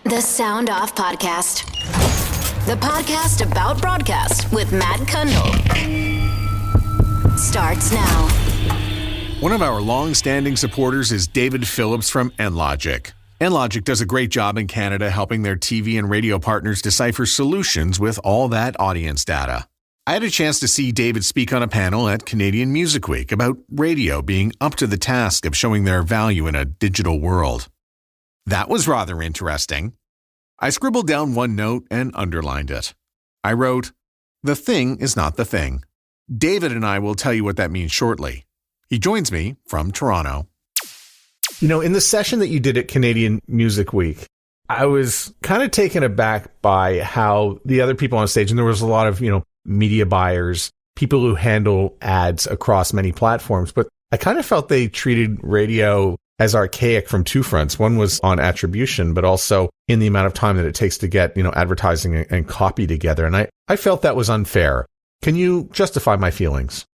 The Sound Off Podcast. The podcast about broadcast with Matt Kundle. Starts now. One of our long-standing supporters is David Phillips from NLogic. NLogic does a great job in Canada helping their TV and radio partners decipher solutions with all that audience data. I had a chance to see David speak on a panel at Canadian Music Week about radio being up to the task of showing their value in a digital world. That was rather interesting. I scribbled down one note and underlined it. I wrote, "The thing is not the thing." David and I will tell you what that means shortly. He joins me from Toronto. You know, in the session that you did at Canadian Music Week, I was kind of taken aback by how the other people on stage, and there was a lot of, media buyers, people who handle ads across many platforms, but I kind of felt they treated radio as archaic from two fronts. One was on attribution, but also in the amount of time that it takes to get, advertising and copy together. And I felt that was unfair. Can you justify my feelings?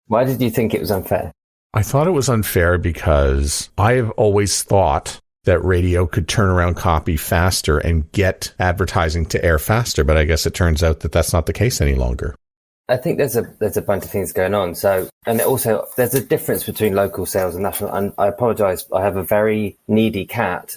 Why did you think it was unfair? I thought it was unfair because I have always thought that radio could turn around copy faster and get advertising to air faster. But I guess it turns out that that's not the case any longer. I think there's a bunch of things going on. So, and also there's a difference between local sales and national. And I apologize, I have a very needy cat.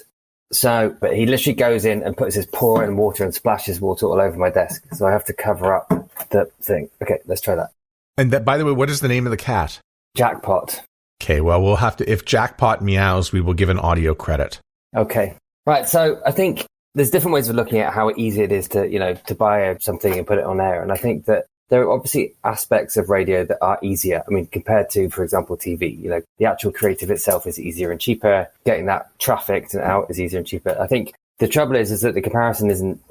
So, but he literally goes in and puts his paw in water and splashes water all over my desk. So I have to cover up the thing. Okay, let's try that. And that, by the way, what is the name of the cat? Jackpot. Okay, well, we'll have to, if Jackpot meows, we will give an audio credit. Okay. Right. So I think there's different ways of looking at how easy it is to, to buy something and put it on air. And I think that there are obviously aspects of radio that are easier. I mean, compared to, for example, TV, the actual creative itself is easier and cheaper. Getting that trafficked and out is easier and cheaper. I think the trouble is that the comparison isn't,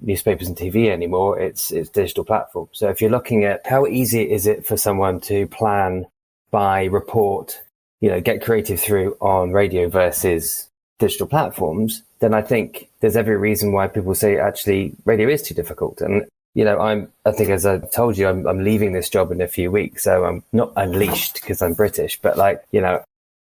newspapers and TV anymore. It's digital platforms. So if you're looking at how easy is it for someone to plan, buy, report, get creative through on radio versus digital platforms, then I think there's every reason why people say actually radio is too difficult. And I think, as I told you, I'm leaving this job in a few weeks, so I'm not unleashed because I'm British. But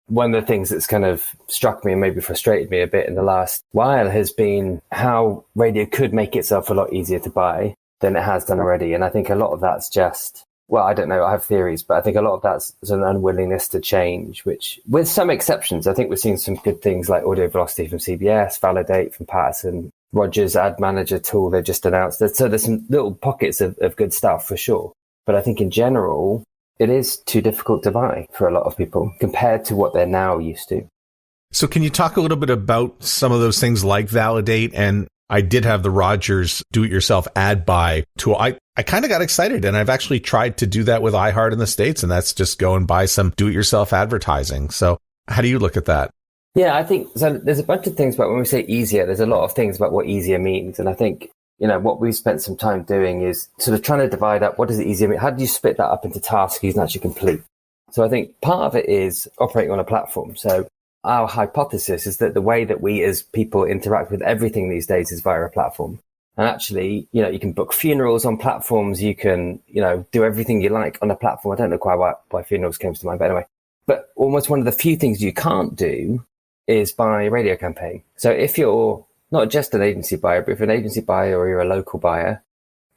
one of the things that's kind of struck me and maybe frustrated me a bit in the last while has been how radio could make itself a lot easier to buy than it has done already. And I think a lot of that's just, well, I don't know, I have theories, but I think a lot of that's an unwillingness to change, which, with some exceptions, I think we're seeing some good things like Audio Velocity from CBS, Validate from Patterson, Rogers Ad Manager tool they just announced. So there's some little pockets of good stuff for sure. But I think in general, it is too difficult to buy for a lot of people compared to what they're now used to. So can you talk a little bit about some of those things like Validate? And I did have the Rogers do-it-yourself ad buy tool. I kind of got excited, and I've actually tried to do that with iHeart in the States, and that's just go and buy some do-it-yourself advertising. So how do you look at that? Yeah, I think so. There's a bunch of things about when we say easier, there's a lot of things about what easier means. And I think, what we've spent some time doing is sort of trying to divide up what does easier mean? How do you split that up into tasks you can actually complete? So I think part of it is operating on a platform. So our hypothesis is that the way that we as people interact with everything these days is via a platform. And actually, you can book funerals on platforms. You can, do everything you like on a platform. I don't know quite why funerals came to mind, but anyway. But almost one of the few things you can't do is buy a radio campaign. So if you're not just an agency buyer, but if you're an agency buyer or you're a local buyer,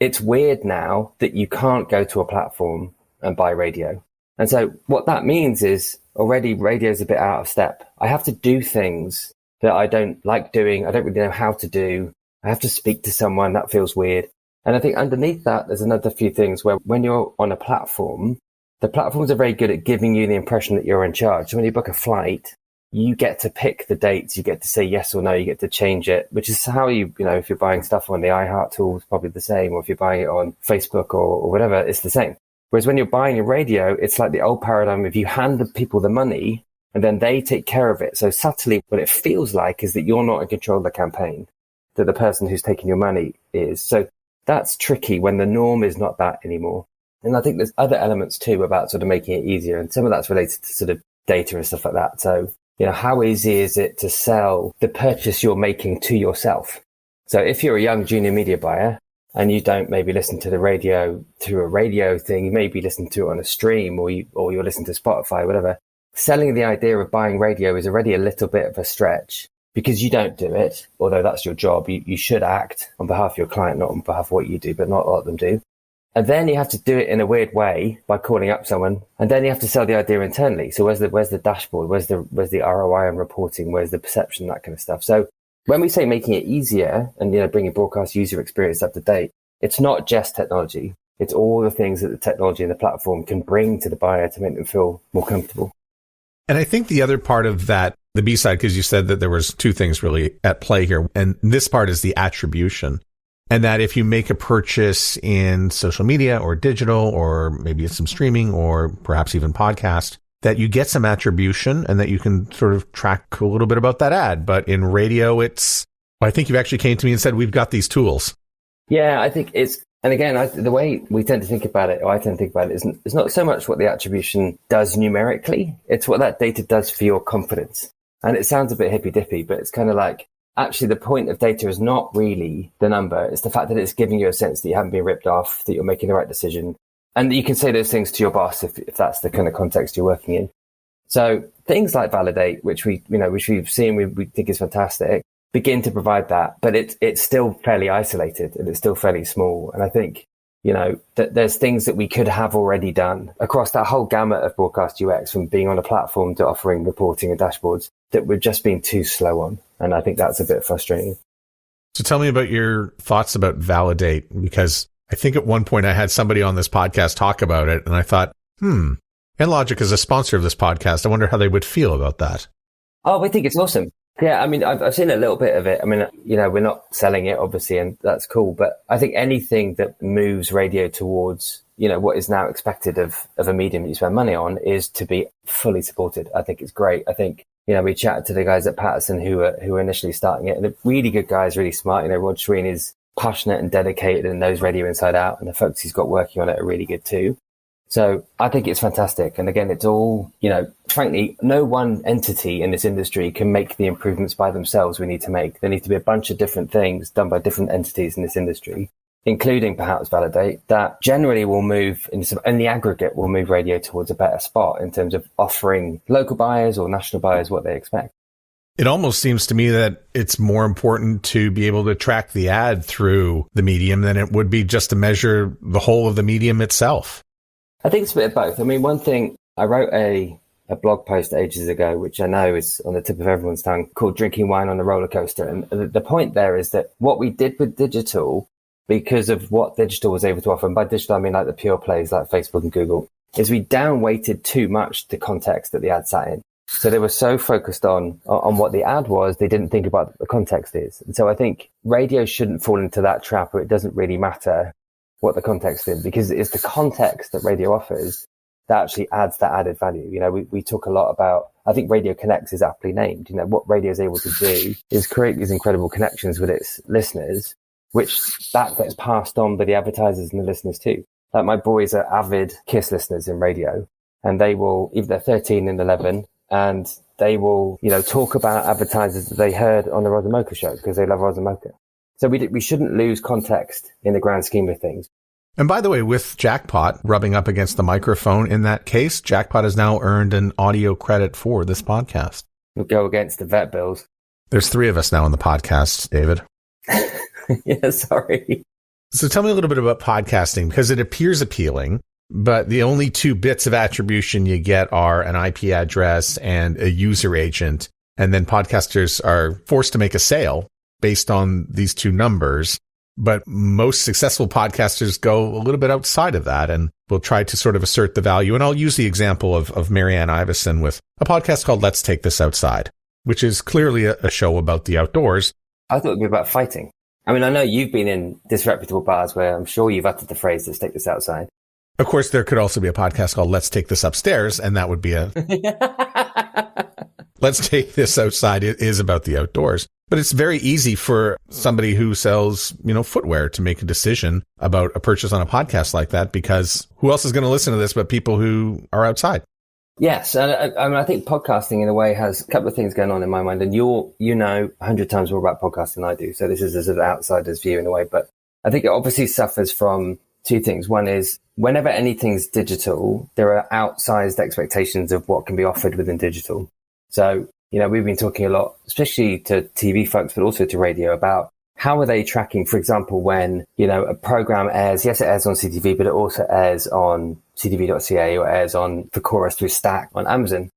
it's weird now that you can't go to a platform and buy radio. And so what that means is already radio is a bit out of step. I have to do things that I don't like doing. I don't really know how to do. I have to speak to someone. That feels weird. And I think underneath that, there's another few things where when you're on a platform, the platforms are very good at giving you the impression that you're in charge. So when you book a flight, you get to pick the dates, you get to say yes or no, you get to change it, which is how if you're buying stuff on the iHeart tool, it's probably the same, or if you're buying it on Facebook or whatever, it's the same. Whereas when you're buying a radio, it's like the old paradigm of you hand the people the money and then they take care of it. So subtly, what it feels like is that you're not in control of the campaign, that the person who's taking your money is. So that's tricky when the norm is not that anymore. And I think there's other elements too about sort of making it easier. And some of that's related to sort of data and stuff like that. So how easy is it to sell the purchase you're making to yourself? So if you're a young junior media buyer and you don't maybe listen to the radio through a radio thing, you maybe listen to it on a stream or you're listening to Spotify, whatever. Selling the idea of buying radio is already a little bit of a stretch. because you don't do it, although that's your job. You should act on behalf of your client, not on behalf of what you do, but not a lot of them do. And then you have to do it in a weird way by calling up someone, and then you have to sell the idea internally. So where's the dashboard? Where's the ROI and reporting? Where's the perception? That kind of stuff. So when we say making it easier and bringing broadcast user experience up to date, it's not just technology. It's all the things that the technology and the platform can bring to the buyer to make them feel more comfortable. And I think the other part of that, the B side, because you said that there was two things really at play here, and this part is the attribution. And that if you make a purchase in social media or digital, or maybe it's some streaming or perhaps even podcast, that you get some attribution and that you can sort of track a little bit about that ad. But in radio, I think you actually came to me and said, we've got these tools. Yeah, I think and again, the way we tend to think about it, or I tend to think about it, is not so much what the attribution does numerically. It's what that data does for your confidence. And it sounds a bit hippy-dippy, but it's kind of like, actually, the point of data is not really the number. It's the fact that it's giving you a sense that you haven't been ripped off, that you're making the right decision. And you can say those things to your boss if that's the kind of context you're working in. So things like Validate, which we've seen, we think is fantastic, begin to provide that. But it's still fairly isolated and it's still fairly small. And I think, that there's things that we could have already done across that whole gamut of broadcast UX, from being on a platform to offering reporting and dashboards, that we've just been too slow on. And I think that's a bit frustrating. So tell me about your thoughts about Validate, because I think at one point I had somebody on this podcast talk about it, and I thought, NLogic is a sponsor of this podcast. I wonder how they would feel about that. Oh, we think it's awesome. Yeah, I mean, I've seen a little bit of it. I mean, we're not selling it, obviously, and that's cool. But I think anything that moves radio towards, what is now expected of a medium that you spend money on is to be fully supported. I think it's great. I think, we chatted to the guys at Patterson who were initially starting it, and they're really good guys, really smart. Rod Shreen is passionate and dedicated and knows radio inside out, and the folks he's got working on it are really good too. So I think it's fantastic. And again, it's all, frankly, no one entity in this industry can make the improvements by themselves we need to make. There need to be a bunch of different things done by different entities in this industry, including perhaps Validate, that generally will move, in the aggregate, will move radio towards a better spot in terms of offering local buyers or national buyers what they expect. It almost seems to me that it's more important to be able to track the ad through the medium than it would be just to measure the whole of the medium itself. I think it's a bit of both. I mean, one thing, I wrote a blog post ages ago, which I know is on the tip of everyone's tongue, called Drinking Wine on a Roller Coaster. And the point there is that what we did with digital, because of what digital was able to offer, and by digital I mean like the pure plays like Facebook and Google, is we downweighted too much the context that the ad sat in. So they were so focused on what the ad was, they didn't think about what the context is. And so I think radio shouldn't fall into that trap where it doesn't really matter what the context is, because it's the context that radio offers that actually adds that added value. We talk a lot about, I think Radio Connects is aptly named. What radio is able to do is create these incredible connections with its listeners, which that gets passed on by the advertisers and the listeners too. Like my boys are avid KISS listeners in radio, and they will, even they're 13 and 11, and they will, talk about advertisers that they heard on the Roz and Mocha show because they love Roz and Mocha. So we shouldn't lose context in the grand scheme of things. And by the way, with Jackpot rubbing up against the microphone in that case, Jackpot has now earned an audio credit for this podcast. We'll go against the vet bills. There's 3 of us now on the podcast, David. Yeah, sorry. So tell me a little bit about podcasting, because it appears appealing, but the only 2 bits of attribution you get are an IP address and a user agent. And then podcasters are forced to make a sale based on these 2 numbers. But most successful podcasters go a little bit outside of that and will try to sort of assert the value. And I'll use the example of Marianne Iveson with a podcast called Let's Take This Outside, which is clearly a show about the outdoors. I thought it would be about fighting. I mean, I know you've been in disreputable bars where I'm sure you've uttered the phrase, let's take this outside. Of course, there could also be a podcast called Let's Take This Upstairs, and that would be a... Let's Take This Outside. It is about the outdoors. But it's very easy for somebody who sells, footwear to make a decision about a purchase on a podcast like that, because who else is going to listen to this but people who are outside? Yes. And I think podcasting in a way has a couple of things going on in my mind. And you know 100 times more about podcasting than I do. So this is a sort of outsider's view in a way. But I think it obviously suffers from 2 things. One is whenever anything's digital, there are outsized expectations of what can be offered within digital. So We've been talking a lot, especially to TV folks, but also to radio, about how are they tracking, for example, when, a program airs, yes, it airs on CTV, but it also airs on ctv.ca or airs on for Chorus through Stack on Amazon.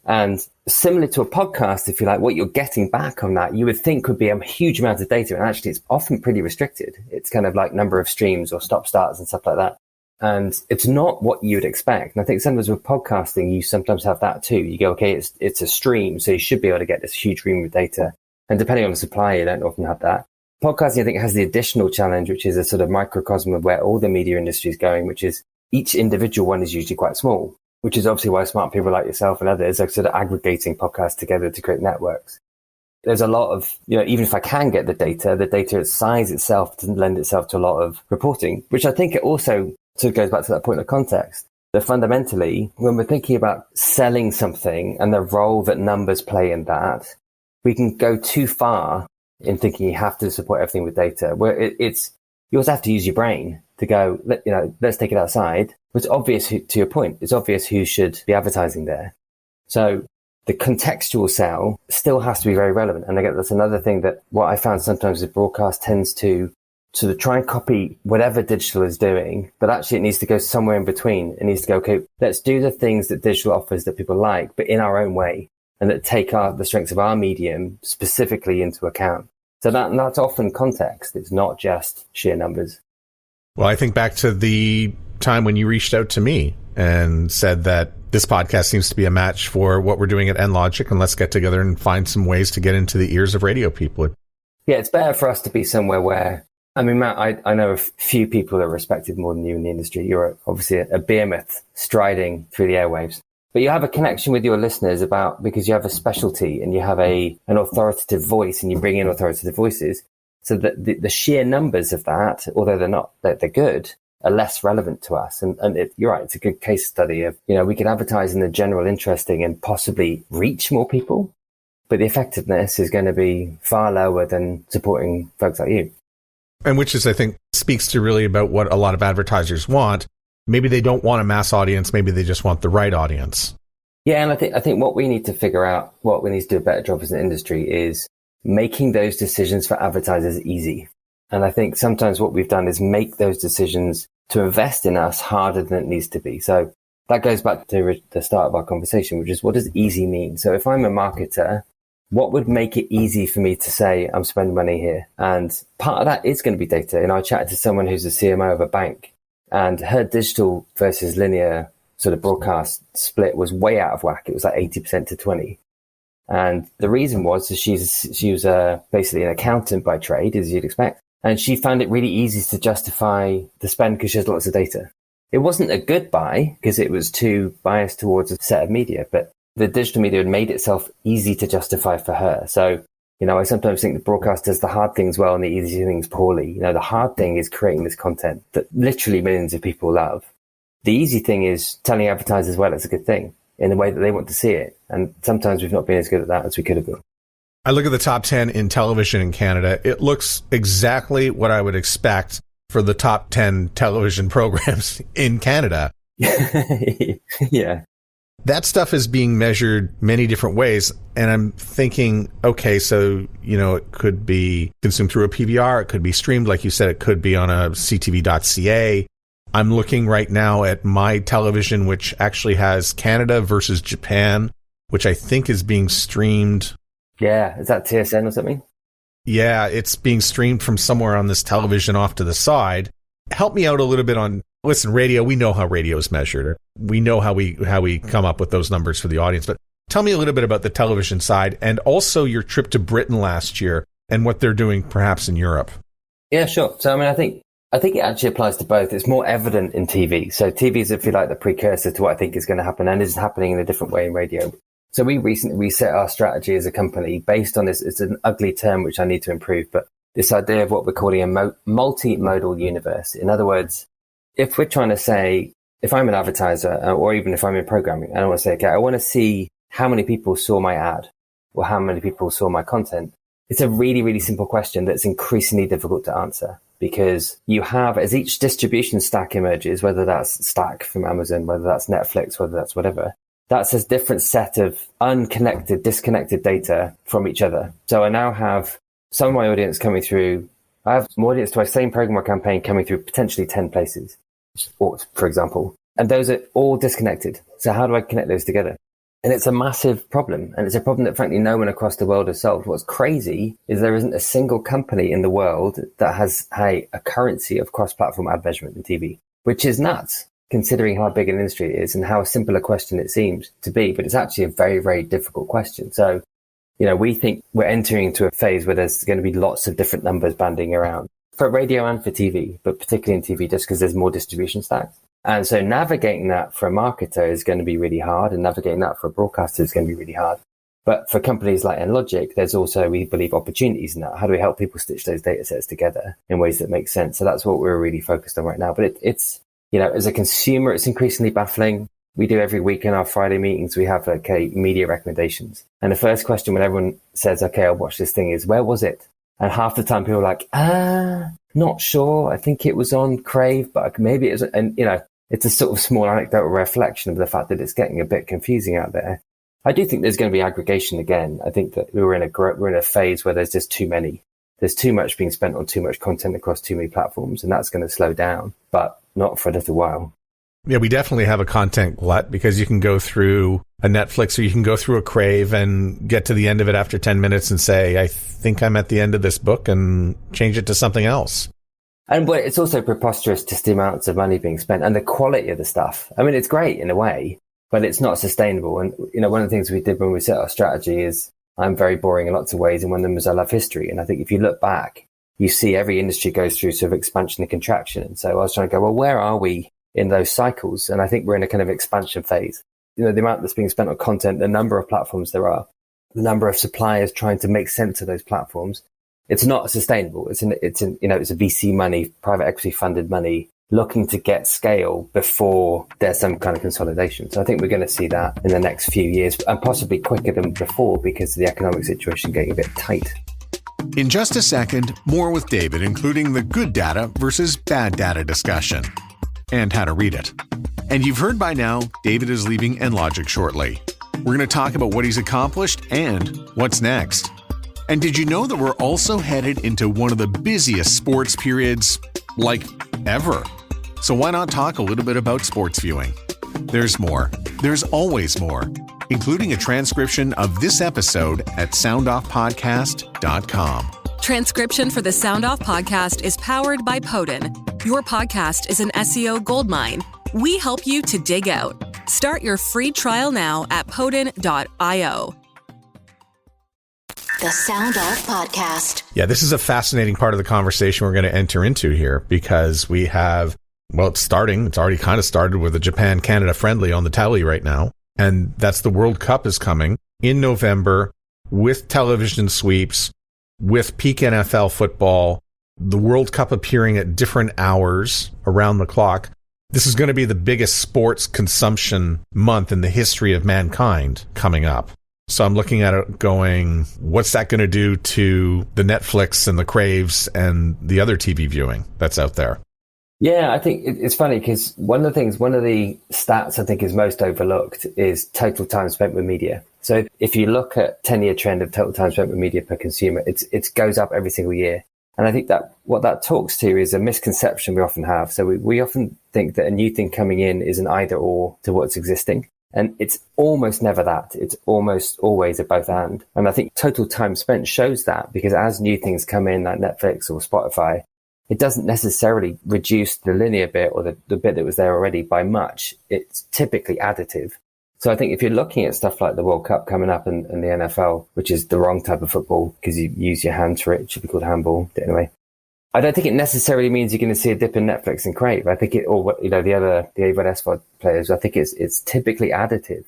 And similar to a podcast, if you like, what you're getting back on that, you would think could be a huge amount of data. And actually, it's often pretty restricted. It's kind of like number of streams or stop starts and stuff like that. And it's not what you would expect. And I think sometimes with podcasting, you sometimes have that too. You go, okay, it's a stream, so you should be able to get this huge stream of data. And depending on the supplier, you don't often have that. Podcasting, I think, has the additional challenge, which is a sort of microcosm of where all the media industry is going, which is each individual one is usually quite small, which is obviously why smart people like yourself and others are sort of aggregating podcasts together to create networks. There's a lot of, even if I can get the data size itself doesn't lend itself to a lot of reporting, which I think it also sort of goes back to that point of context. That fundamentally, when we're thinking about selling something and the role that numbers play in that, we can go too far in thinking you have to support everything with data, where you also have to use your brain to go, let's take it outside. It's obvious, to your point, it's obvious who should be advertising there. So the contextual sell still has to be very relevant. And again, that's another thing that what I found sometimes with broadcast tends to sort of try and copy whatever digital is doing, but actually it needs to go somewhere in between. It needs to go, okay, let's do the things that digital offers that people like, but in our own way, and that take the strengths of our medium specifically into account. So that's often context. It's not just sheer numbers. Well, I think back to the time when you reached out to me and said that this podcast seems to be a match for what we're doing at NLogic, and let's get together and find some ways to get into the ears of radio people. Yeah, it's better for us to be somewhere where, Matt, I know a few people that are respected more than you in the industry. You're obviously a behemoth striding through the airwaves. But you have a connection with your listeners because you have a specialty and you have an authoritative voice and you bring in authoritative voices. So that the sheer numbers of that, although they're good, are less relevant to us. And you're right, it's a good case study of, we could advertise in the general interesting and possibly reach more people, but the effectiveness is going to be far lower than supporting folks like you. And which is, I think, speaks to really about what a lot of advertisers want. Maybe they don't want a mass audience. Maybe they just want the right audience. Yeah, and I think what we need to figure out, what we need to do a better job as an industry is making those decisions for advertisers easy. And I think sometimes what we've done is make those decisions to invest in us harder than it needs to be. So that goes back to the start of our conversation, which is, what does easy mean? So if I'm a marketer, what would make it easy for me to say I'm spending money here? And part of that is going to be data. I chatted to someone who's a CMO of a bank, and her digital versus linear sort of broadcast split was way out of whack. It was like 80% to 20. And the reason was she was basically an accountant by trade, as you'd expect. And she found it really easy to justify the spend because she has lots of data. It wasn't a good buy because it was too biased towards a set of media, but the digital media had made itself easy to justify for her. So, I sometimes think the broadcast does the hard things well and the easy things poorly. The hard thing is creating this content that literally millions of people love. The easy thing is telling advertisers, well, it's a good thing in the way that they want to see it. And sometimes we've not been as good at that as we could have been. I look at the top 10 in television in Canada. It looks exactly what I would expect for the top 10 television programs in Canada. Yeah. That stuff is being measured many different ways. And I'm thinking, okay, so, it could be consumed through a PVR. It could be streamed. Like you said, it could be on a ctv.ca. I'm looking right now at my television, which actually has Canada versus Japan, which I think is being streamed. Yeah. Is that TSN or something? Yeah, it's being streamed from somewhere on this television off to the side. Help me out a little bit on, listen, radio, we know how radio is measured. We know how we come up with those numbers for the audience. But tell me a little bit about the television side and also your trip to Britain last year and what they're doing perhaps in Europe. Yeah, sure. So, I think it actually applies to both. It's more evident in TV. So TV is, if you like, the precursor to what I think is going to happen and is happening in a different way in radio. So we recently reset our strategy as a company based on this. It's an ugly term, which I need to improve, but this idea of what we're calling a multimodal universe. In other words, if we're trying to say, if I'm an advertiser or even if I'm in programming, I want to say, okay, I want to see how many people saw my ad or how many people saw my content. It's a really, really simple question that's increasingly difficult to answer because you have, as each distribution stack emerges, whether that's Stack from Amazon, whether that's Netflix, whether that's whatever, That's a different set of unconnected, disconnected data from each other. So I now have some of my audience coming through. I have some audience to my same program or campaign coming through potentially 10 places, sports, for example. And those are all disconnected. So how do I connect those together? And it's a massive problem. And it's a problem that, frankly, no one across the world has solved. What's crazy is there isn't a single company in the world that has a currency of cross-platform ad measurement in TV, which is nuts, considering how big an industry it is and how simple a question it seems to be. But it's actually a very, very difficult question. So, we think we're entering into a phase where there's going to be lots of different numbers banding around for radio and for TV, but particularly in TV, just because there's more distribution stacks. And so navigating that for a marketer is going to be really hard, and navigating that for a broadcaster is going to be really hard. But for companies like NLogic, there's also, we believe, opportunities in that. How do we help people stitch those data sets together in ways that make sense? So that's what we're really focused on right now. But it's, as a consumer, it's increasingly baffling. We do every week in our Friday meetings, we have media recommendations. And the first question when everyone says, okay, I'll watch this thing is, where was it? And half the time people are like, not sure. I think it was on Crave, but maybe it was, and it's a sort of small anecdotal reflection of the fact that it's getting a bit confusing out there. I do think there's going to be aggregation again. I think that we're in a phase where there's just too many. There's too much being spent on too much content across too many platforms, and that's going to slow down, but not for a little while. Yeah, we definitely have a content glut because you can go through a Netflix or you can go through a Crave and get to the end of it after 10 minutes and say, I think I'm at the end of this book, and change it to something else. And but it's also preposterous just the amounts of money being spent and the quality of the stuff. I mean, it's great in a way, but it's not sustainable. And, one of the things we did when we set our strategy is I'm very boring in lots of ways. And one of them is I love history. And I think if you look back, you see every industry goes through sort of expansion and contraction. And so I was trying to go, well, where are we in those cycles? And I think we're in a kind of expansion phase. The amount that's being spent on content, the number of platforms there are, the number of suppliers trying to make sense of those platforms. It's not sustainable. It's a VC money, private equity funded money looking to get scale before there's some kind of consolidation. So I think we're going to see that in the next few years, and possibly quicker than before because of the economic situation getting a bit tight. In just a second, more with David, including the good data versus bad data discussion and how to read it. And you've heard by now, David is leaving NLogic shortly. We're going to talk about what he's accomplished and what's next. And did you know that we're also headed into one of the busiest sports periods, ever? So why not talk a little bit about sports viewing? There's more. There's always more, including a transcription of this episode at soundoffpodcast.com. Transcription for the Sound Off podcast is powered by Podin. Your podcast is an SEO goldmine. We help you to dig out. Start your free trial now at podin.io. The Sound Off Podcast. Yeah, this is a fascinating part of the conversation we're going to enter into here because we have, it's starting. It's already kind of started with the Japan-Canada friendly on the telly right now. And that's the World Cup is coming in November with television sweeps, with peak NFL football, the World Cup appearing at different hours around the clock. This is going to be the biggest sports consumption month in the history of mankind coming up. So I'm looking at it going, what's that going to do to the Netflix and the Craves and the other TV viewing that's out there? Yeah, I think it's funny because one of the stats I think is most overlooked is total time spent with media. So if you look at 10-year trend of total time spent with media per consumer, it goes up every single year. And I think that what that talks to is a misconception we often have. So we often think that a new thing coming in is an either or to what's existing. And it's almost never that. It's almost always a both and. And I think total time spent shows that because as new things come in like Netflix or Spotify, it doesn't necessarily reduce the linear bit or the bit that was there already by much. It's typically additive. So I think if you're looking at stuff like the World Cup coming up and the NFL, which is the wrong type of football because you use your hands for it, it should be called handball. But anyway, I don't think it necessarily means you're going to see a dip in Netflix and Crave. I think the A1 SVOD players, I think it's typically additive.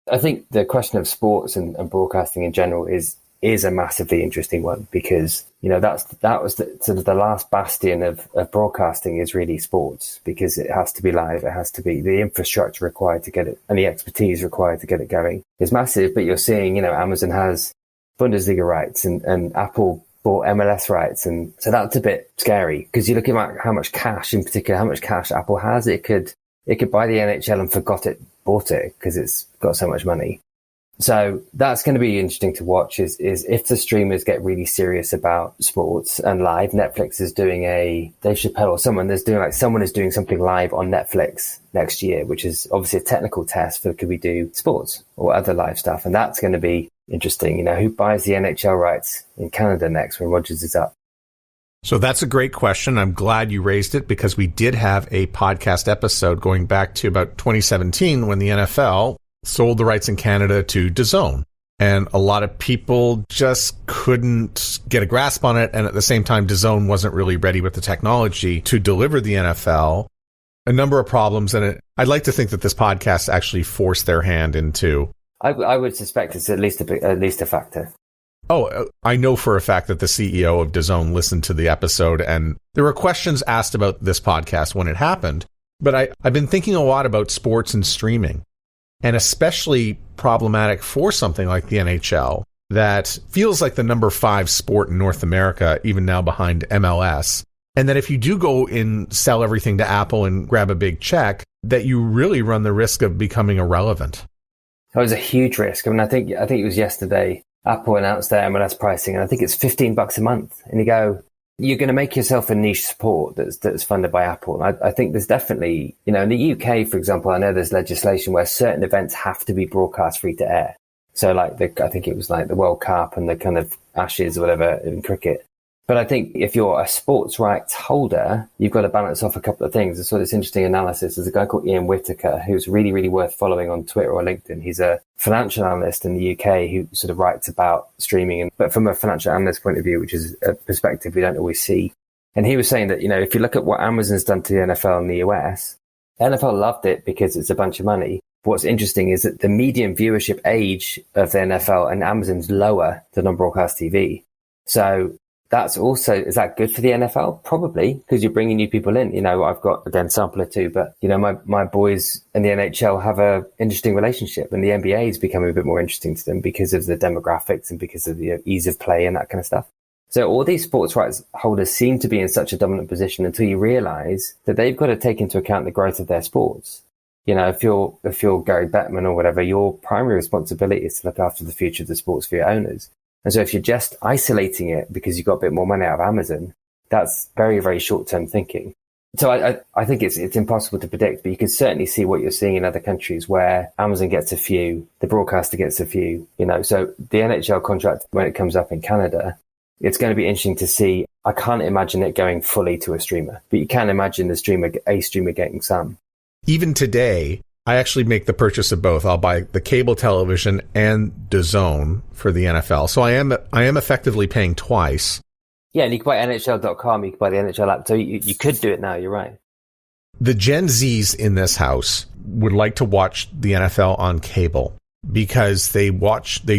I think the question of sports and broadcasting in general is a massively interesting one because, that was the last bastion of broadcasting is really sports because it has to be live. It has to be the infrastructure required to get it and the expertise required to get it going is massive. But you're seeing, Amazon has Bundesliga rights and Apple bought MLS rights. And so that's a bit scary because you look at how much cash in particular, how much cash Apple has. It could buy the NHL and forgot it bought it because it's got so much money. So that's going to be interesting to watch is if the streamers get really serious about sports and live. Netflix is doing Dave Chappelle or someone is doing something live on Netflix next year, which is obviously a technical test for could we do sports or other live stuff. And that's going to be interesting. Who buys the NHL rights in Canada next when Rogers is up? So that's a great question. I'm glad you raised it because we did have a podcast episode going back to about 2017 when the NFL sold the rights in Canada to DAZN. And a lot of people just couldn't get a grasp on it. And at the same time, DAZN wasn't really ready with the technology to deliver the NFL. A number of problems. And I'd like to think that this podcast actually forced their hand into. I would suspect it's at least a factor. Oh, I know for a fact that the CEO of DAZN listened to the episode, and there were questions asked about this podcast when it happened. But I've been thinking a lot about sports and streaming, and especially problematic for something like the NHL that feels like the number 5 sport in North America, even now behind MLS. And that if you do go and sell everything to Apple and grab a big check, that you really run the risk of becoming irrelevant. That was a huge risk. I think it was yesterday. Apple announced their MLS pricing, and I think it's $15 a month. And you go, you're going to make yourself a niche sport that's funded by Apple. And I think there's definitely, in the UK, for example, I know there's legislation where certain events have to be broadcast free to air. So I think it was like the World Cup and the kind of Ashes or whatever in cricket. But I think if you're a sports rights holder, you've got to balance off a couple of things. I saw this interesting analysis. There's a guy called Ian Whitaker who's really, really worth following on Twitter or LinkedIn. He's a financial analyst in the UK who sort of writes about streaming, but from a financial analyst point of view, which is a perspective we don't always see. And he was saying that, if you look at what Amazon's done to the NFL in the US, NFL loved it because it's a bunch of money. But what's interesting is that the median viewership age of the NFL and Amazon's lower than on broadcast TV. So that's also, is that good for the NFL? Probably, because you're bringing new people in. I've got, again, sampler too, but, my boys in the NHL have a interesting relationship, and the NBA is becoming a bit more interesting to them because of the demographics and because of the ease of play and that kind of stuff. So all these sports rights holders seem to be in such a dominant position until you realize that they've got to take into account the growth of their sports. If you're Gary Bettman or whatever, your primary responsibility is to look after the future of the sports for your owners. And so if you're just isolating it because you got a bit more money out of Amazon, that's very, very short-term thinking. So I think it's impossible to predict, but you can certainly see what you're seeing in other countries where Amazon gets a few, the broadcaster gets a few, So the NHL contract, when it comes up in Canada, it's going to be interesting to see. I can't imagine it going fully to a streamer, but you can imagine a streamer getting some. Even today, I actually make the purchase of both. I'll buy the cable television and DAZN for the NFL. So I am effectively paying twice. Yeah, and you can buy NHL.com, you can buy the NHL app. So you could do it now, you're right. The Gen Zs in this house would like to watch the NFL on cable because they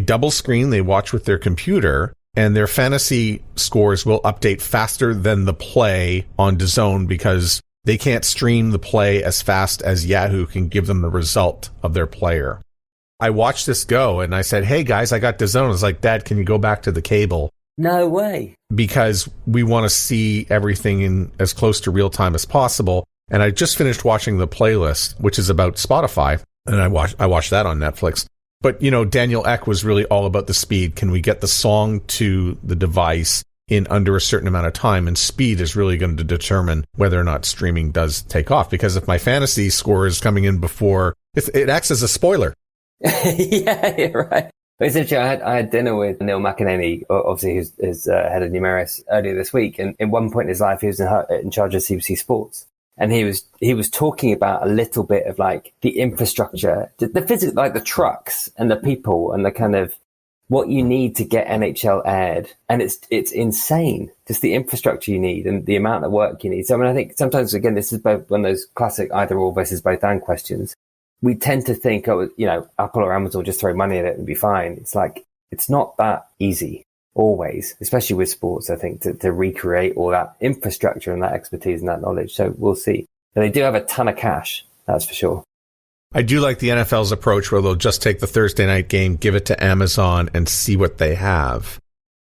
double screen, they watch with their computer, and their fantasy scores will update faster than the play on DAZN because they can't stream the play as fast as Yahoo can give them the result of their player. I watched this go and I said, hey guys, I got DAZN. I was like, Dad, can you go back to the cable? No way. Because we want to see everything in as close to real time as possible. And I just finished watching the playlist, which is about Spotify. And I watched that on Netflix. But, Daniel Ek was really all about the speed. Can we get the song to the device in under a certain amount of time? And speed is really going to determine whether or not streaming does take off. Because if my fantasy score is coming in before, it acts as a spoiler. Yeah, you're right. It's interesting. I had dinner with Neil McEnany, obviously who's head of Numeris, earlier this week. And in one point in his life, he was in charge of CBC Sports. And he was talking about a little bit of like the infrastructure, the physics, like the trucks and the people and the kind of what you need to get NHL aired. And it's insane, just the infrastructure you need and the amount of work you need. So I think sometimes, again, this is both one of those classic either or versus both and questions. We tend to think, Apple or Amazon just throw money at it and be fine. It's like, it's not that easy always, especially with sports, I think, to recreate all that infrastructure and that expertise and that knowledge. So we'll see. But they do have a ton of cash, that's for sure. I do like the NFL's approach where they'll just take the Thursday night game, give it to Amazon and see what they have.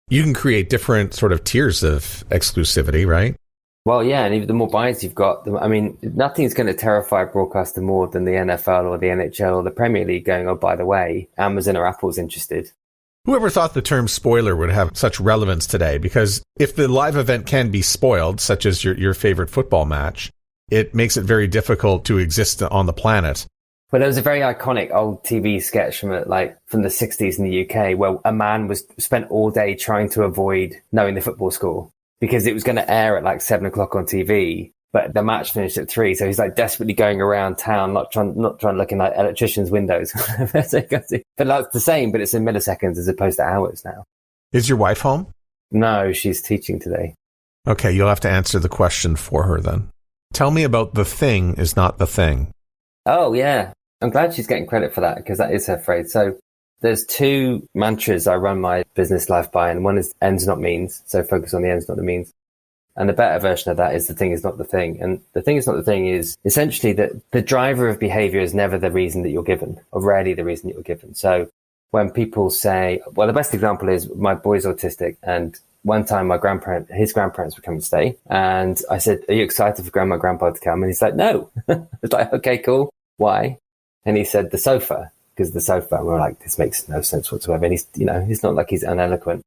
You can create different sort of tiers of exclusivity, right? Well, yeah, and even the more buyers you've got, nothing's going to terrify a broadcaster more than the NFL or the NHL or the Premier League going, oh, by the way, Amazon or Apple's interested. Whoever thought the term spoiler would have such relevance today? Because if the live event can be spoiled, such as your favorite football match, it makes it very difficult to exist on the planet. Well, there was a very iconic old TV sketch from the 60s in the UK where a man was spent all day trying to avoid knowing the football score because it was going to air at like 7 o'clock on TV, but the match finished at 3. So he's like desperately going around town, not trying to look in like electricians' windows. But that's the same, but it's in milliseconds as opposed to hours now. Is your wife home? No, she's teaching today. Okay, you'll have to answer the question for her then. Tell me about the thing is not the thing. Oh, yeah. I'm glad she's getting credit for that because that is her phrase. So there's 2 mantras I run my business life by, and one is ends not means. So focus on the ends, not the means. And the better version of that is the thing is not the thing. And the thing is not the thing is essentially that the driver of behavior is never the reason that you're given, or rarely the reason that you're given. So when people say, well, the best example is my boy's autistic, and one time his grandparents were coming to stay, and I said, are you excited for grandma and grandpa to come? And he's like, no. It's like, okay, cool. Why? And he said, the sofa, because the sofa. And we're like, this makes no sense whatsoever. And he's not like he's uneloquent.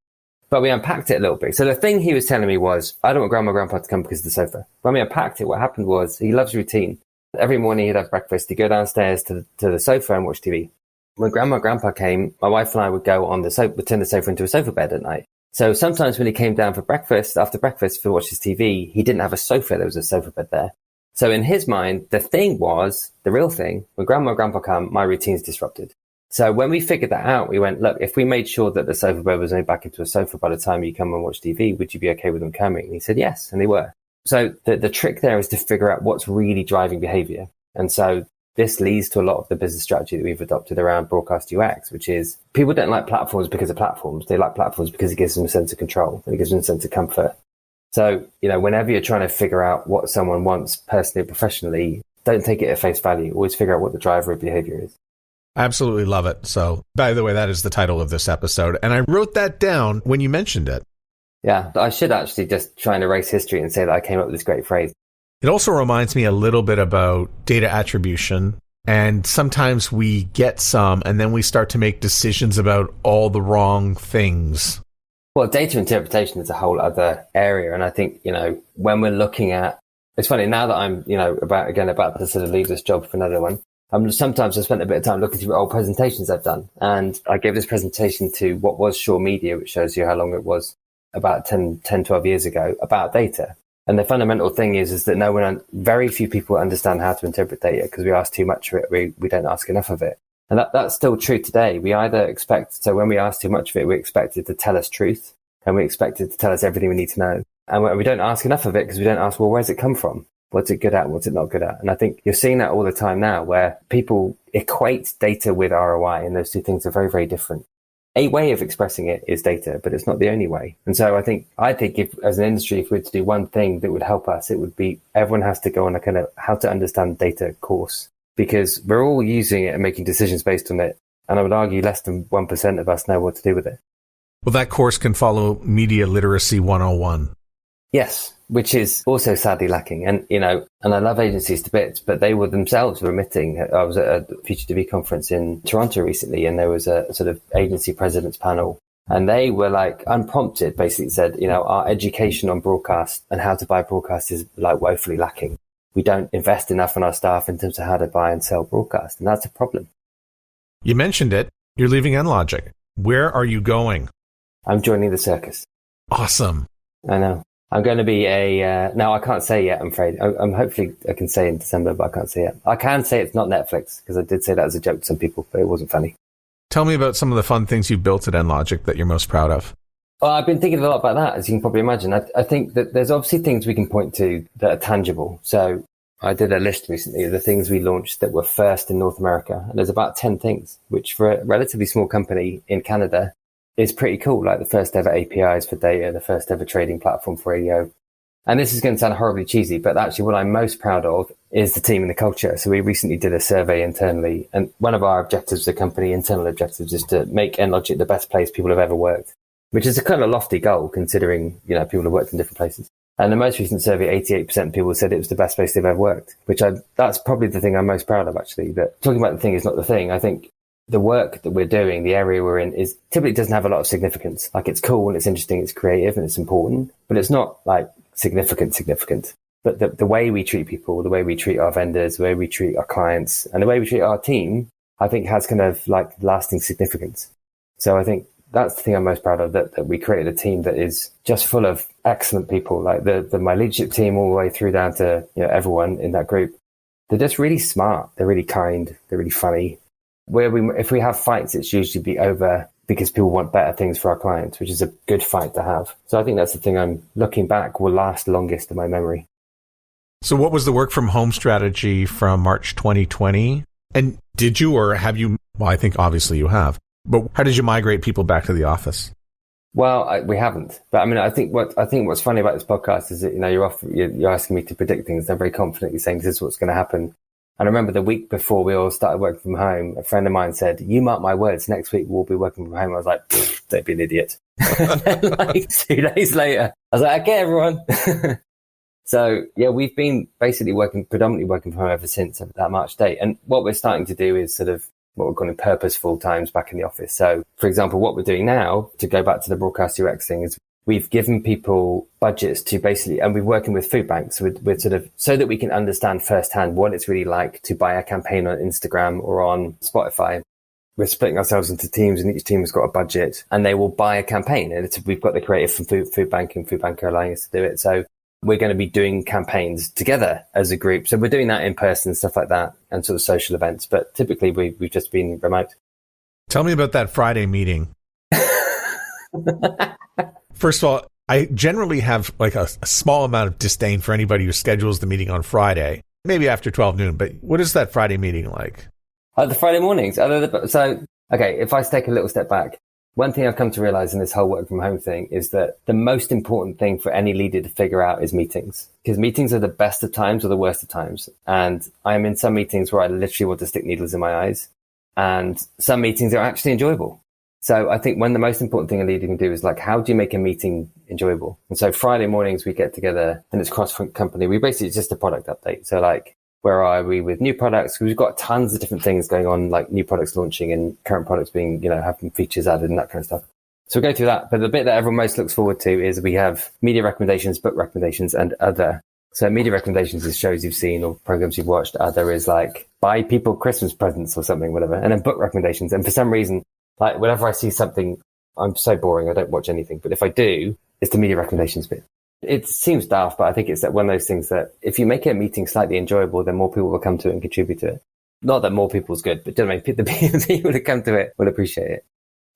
But we unpacked it a little bit. So the thing he was telling me was, I don't want grandma and grandpa to come because of the sofa. When we unpacked it, what happened was he loves routine. Every morning he'd have breakfast. He'd go downstairs to the sofa and watch TV. When grandma and grandpa came, my wife and I would go on the sofa, would turn the sofa into a sofa bed at night. So sometimes when he came down for breakfast, after breakfast to watch his TV, he didn't have a sofa. There was a sofa bed there. So in his mind, the thing was the real thing. When grandma and grandpa come, my routine's disrupted. So when we figured that out, we went, look, if we made sure that the sofa bed was made back into a sofa by the time you come and watch TV, would you be okay with them coming? And he said, yes. And they were. So the trick there is to figure out what's really driving behavior. And so this leads to a lot of the business strategy that we've adopted around broadcast UX, which is people don't like platforms because of platforms. They like platforms because it gives them a sense of control and it gives them a sense of comfort. So, whenever you're trying to figure out what someone wants personally or professionally, don't take it at face value. Always figure out what the driver of behavior is. Absolutely love it. So, by the way, that is the title of this episode. And I wrote that down when you mentioned it. Yeah, I should actually just try and erase history and say that I came up with this great phrase. It also reminds me a little bit about data attribution. And sometimes we get some, and then we start to make decisions about all the wrong things. Well, data interpretation is a whole other area. And I think, when we're looking at, it's funny now that I'm, about to sort of leave this job for another one. Sometimes I spent a bit of time looking through old presentations I've done. And I gave this presentation to what was Shaw Media, which shows you how long it was, about 10, 12 years ago, about data. And the fundamental thing is that very few people understand how to interpret data because we ask too much of it. We don't ask enough of it. And that's still true today. We either so when we ask too much of it, we expect it to tell us truth and we expect it to tell us everything we need to know. And we don't ask enough of it because we don't ask, well, where's it come from? What's it good at? What's it not good at? And I think you're seeing that all the time now where people equate data with ROI, and those two things are very, very different. A way of expressing it is data, but it's not the only way. And so I think if as an industry, if we were to do one thing that would help us, it would be everyone has to go on a kind of how to understand data course, because we're all using it and making decisions based on it. And I would argue less than 1% of us know what to do with it. Well, that course can follow Media Literacy 101. Yes, which is also sadly lacking. And, and I love agencies to bits, but they were themselves remitting. I was at a Future TV conference in Toronto recently, and there was a sort of agency president's panel. And they were like unprompted, basically said, our education on broadcast and how to buy broadcast is like woefully lacking. We don't invest enough in our staff in terms of how to buy and sell broadcast. And that's a problem. You mentioned it. You're leaving NLogic. Where are you going? I'm joining the circus. Awesome. I know. I'm going to be no, I can't say yet, I'm afraid. I'm hopefully I can say in December, but I can't say yet. I can say it's not Netflix, because I did say that as a joke to some people, but it wasn't funny. Tell me about some of the fun things you've built at NLogic that you're most proud of. Well, I've been thinking a lot about that, as you can probably imagine. I think that there's obviously things we can point to that are tangible. So I did a list recently of the things we launched that were first in North America. And there's about 10 things, which for a relatively small company in Canada is pretty cool. Like the first ever APIs for data, the first ever trading platform for radio. And this is going to sound horribly cheesy, but actually what I'm most proud of is the team and the culture. So we recently did a survey internally. And one of our objectives as a company, internal objectives, is to make NLogic the best place people have ever worked, which is a kind of lofty goal considering, people have worked in different places. And the most recent survey, 88% of people said it was the best place they've ever worked, that's probably the thing I'm most proud of, actually. That talking about the thing is not the thing. I think the work that we're doing, the area we're in, is typically doesn't have a lot of significance. Like, it's cool and it's interesting, it's creative and it's important, but it's not like significant. But the way we treat people, the way we treat our vendors, the way we treat our clients, and the way we treat our team, I think has kind of like lasting significance. So I think that's the thing I'm most proud of, that we created a team that is just full of excellent people. Like my leadership team, all the way through down to, you know, everyone in that group. They're just really smart. They're really kind. They're really funny. If we have fights, it's usually be over because people want better things for our clients, which is a good fight to have. So I think that's the thing I'm looking back will last longest in my memory. So what was the work from home strategy from March 2020? And did you, or have you, well, I think obviously you have, but how did you migrate people back to the office? Well, we haven't. But I mean, I think what's funny about this podcast is that, you know, you're asking me to predict things. I'm very confidently saying this is what's going to happen. And I remember the week before we all started working from home, a friend of mine said, "You mark my words, next week we'll be working from home." I was like, "Don't be an idiot." And then, like 2 days later, I was like, "Okay, everyone." So yeah, we've been basically predominantly working from home ever since that March date. And what we're starting to do is sort of what we're calling purposeful times back in the office. So for example, what we're doing now, to go back to the broadcast UX thing, is we've given people budgets to basically, and we're working with food banks with sort of, so that we can understand firsthand what it's really like to buy a campaign on Instagram or on Spotify. We're splitting ourselves into teams, and each team has got a budget, and they will buy a campaign. And we've got the creative from food bank, and food bank are allowing us to do it. So we're going to be doing campaigns together as a group. So we're doing that in person, stuff like that, and sort of social events. But typically we've just been remote. Tell me about that Friday meeting. First of all, I generally have like a small amount of disdain for anybody who schedules the meeting on Friday, maybe after 12 noon. But what is that Friday meeting like? The Friday mornings. So, okay, if I take a little step back, one thing I've come to realize in this whole work from home thing is that the most important thing for any leader to figure out is meetings, because meetings are the best of times or the worst of times. And I'm in some meetings where I literally want to stick needles in my eyes, and some meetings are actually enjoyable. So I think the most important thing a leader can do is like, how do you make a meeting enjoyable? And so Friday mornings we get together, and it's cross-company. We basically, it's just a product update. So like, where are we with new products? We've got tons of different things going on, like new products launching and current products being, you know, having features added and that kind of stuff. So we go through that. But the bit that everyone most looks forward to is we have media recommendations, book recommendations, and other. So media recommendations is shows you've seen or programs you've watched. Other is like buy people Christmas presents or something, whatever. And then book recommendations. And for some reason, like whenever I see something, I'm so boring, I don't watch anything. But if I do, it's the media recommendations bit. It seems daft, but I think it's that one of those things that if you make a meeting slightly enjoyable, then more people will come to it and contribute to it. Not that more people is good, but the people that come to it will appreciate it.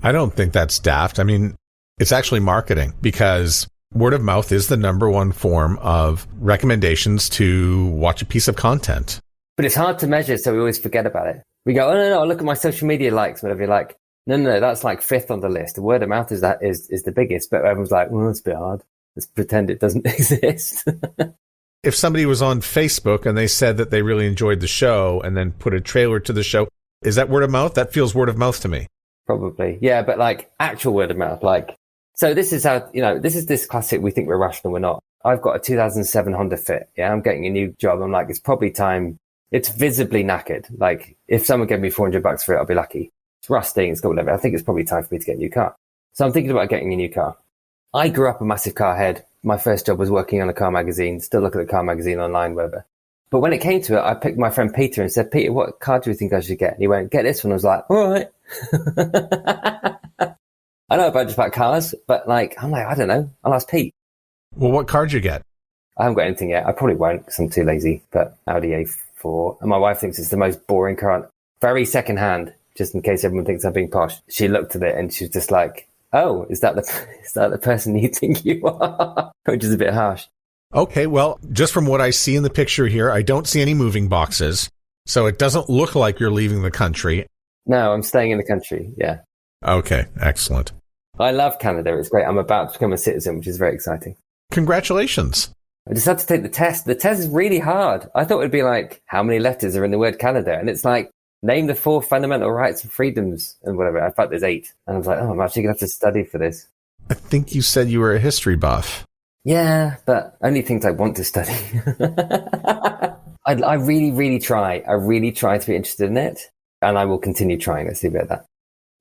I don't think that's daft. I mean, it's actually marketing, because word of mouth is the number one form of recommendations to watch a piece of content. But it's hard to measure, so we always forget about it. We go, oh, no, look at my social media likes, whatever you like. No, that's like fifth on the list. The word of mouth is the biggest, but everyone's like, well, it's a bit hard. Let's pretend it doesn't exist. If somebody was on Facebook and they said that they really enjoyed the show and then put a trailer to the show, is that word of mouth? That feels word of mouth to me. Probably. Yeah, but like actual word of mouth, like, so this is how, you know, this is this classic, we think we're rational, we're not. I've got a 2007 Honda Fit. Yeah, I'm getting a new job. I'm like, it's probably time. It's visibly knackered. Like if someone gave me $400 for it, I'll be lucky. It's rusting, it's got whatever. I think it's probably time for me to get a new car. So I'm thinking about getting a new car. I grew up a massive car head. My first job was working on a car magazine, still look at the car magazine online, whatever. But when it came to it, I picked my friend Peter and said, Peter, what car do you think I should get? And he went, get this one. I was like, all right. I know a bunch about cars, but like, I'm like, I don't know. I'll ask Pete. Well, what car did you get? I haven't got anything yet. I probably won't because I'm too lazy, but Audi A4. And my wife thinks it's the most boring car. Very secondhand, just in case everyone thinks I'm being posh. She looked at it and she's just like, oh, is that the person you think you are? Which is a bit harsh. Okay, well, just from what I see in the picture here, I don't see any moving boxes. So it doesn't look like you're leaving the country. No, I'm staying in the country, yeah. Okay, excellent. I love Canada. It's great. I'm about to become a citizen, which is very exciting. Congratulations. I just had to take the test. The test is really hard. I thought it'd be like, how many letters are in the word Canada? And it's like, name the 4 fundamental rights and freedoms and whatever. I thought there's 8. And I was like, oh, I'm actually going to have to study for this. I think you said you were a history buff. Yeah, but only things I want to study. I really, really try. I really try to be interested in it, and I will continue trying. Let's leave it at that.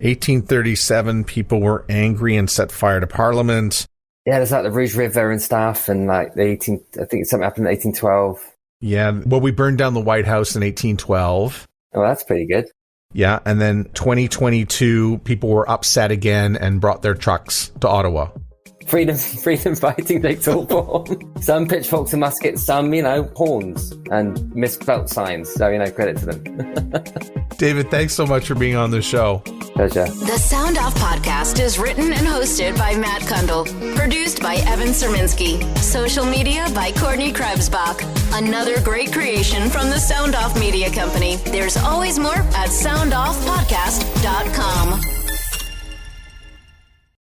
1837, people were angry and set fire to Parliament. Yeah, there's like the Rouge River and stuff, and like I think something happened in 1812. Yeah, well, we burned down the White House in 1812. Oh, that's pretty good. Yeah, and then 2022, people were upset again and brought their trucks to Ottawa. Freedom fighting takes all form. Some pitchforks and muskets, some, horns and misspelt signs. So, credit to them. David, thanks so much for being on the show. Pleasure. The Sound Off podcast is written and hosted by Matt Kundle. Produced by Evan Serminski. Social media by Courtney Krebsbach. Another great creation from the Sound Off Media Company. There's always more at soundoffpodcast.com.